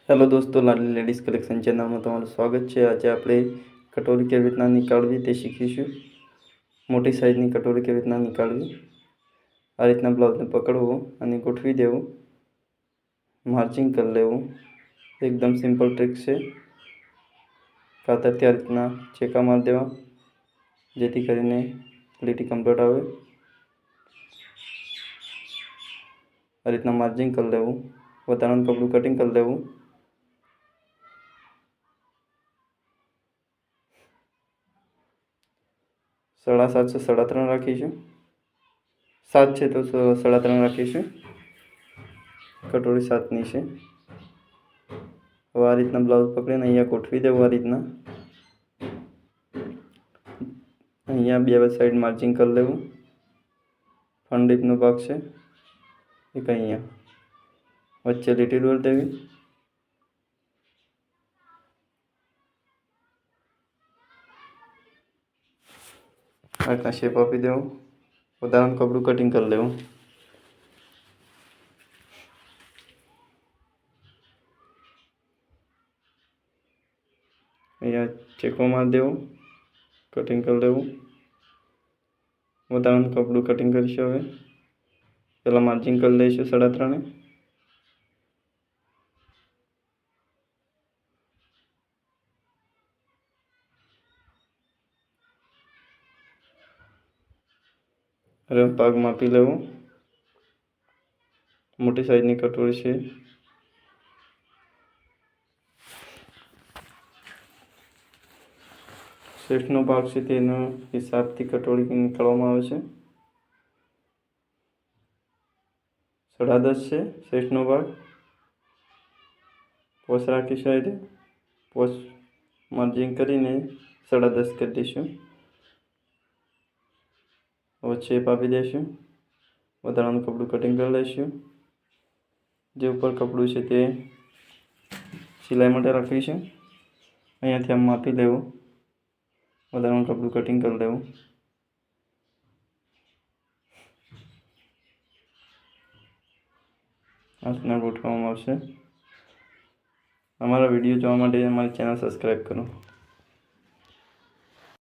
Hello दोस्तों, लाडली ladies collection channel में તમારું સ્વાગત છે। આજે આપણે કટોરી કેવી રીતના નીકાળવી તે શીખીશું। મોટી સાઇઝની કટોરી કેવી રીતના નીકાળવી। આ રીતના બ્લાઉઝને પકડવું અને ગોઠવી દેવું, માર્જિંગ કરી લેવું। એકદમ સિમ્પલ ટ્રીક છે। કાતરથી આ રીતના ચેકા મારી દેવા જેથી કરીને લીટી કમ્પ્લીટ આવે। આ રીતના માર્જિંગ કરી લેવું, વધારાનું કપડું કટિંગ કરી લેવું। 7.5 છે 3.5 રાખીશું। 7 છે તો 3.5 રાખીશું। કટોરી 7ની છે। હવે આ રીતના બ્લાઉઝ પકડીને અહીંયા ગોઠવી દેવું। આ રીતના અહીંયા બે સાઈડ માર્જિંગ કરી લેવું। ફ્રન્ટ ડીપનો ભાગ છે એક અહીંયા વચ્ચે લીટી દોરી દેવી। આ રીતના શેપ આપી દેવો, વધારાનું કપડું કટિંગ કરી લેવું। અહીંયા ચેકો મારી દેવો, કટિંગ કરી લેવું। વધારાનું કપડું કટિંગ કરીશું। હવે પહેલાં માર્જિંગ કરી લઈશું 3.5। હવે ભાગ માપી લેવો। મોટી સાઈઝની કટોરી છે। શેષનો ભાગ છે તેનો હિસાબથી કટોરી નીકાળવામાં આવે છે। 10.5 છે શેષનો ભાગ। પોસ રાખીશું। એટલે પોસ માર્જિંગ કરીને 10.5 કરી દઈશું। હવે શેપ આપી દઈશું, વધારાનું કપડું કટિંગ કરી લઈશું। જે ઉપર કપડું છે તે સિલાઈ માટે રાખીશું। અહીંયાથી આમ માપી લેવું, વધારાનું કપડું કટિંગ કરી લેવું। આ રીતના ગોઠવવામાં આવશે। અમારા વિડીયો જોવા માટે અમારી ચેનલ સબસ્ક્રાઈબ કરો।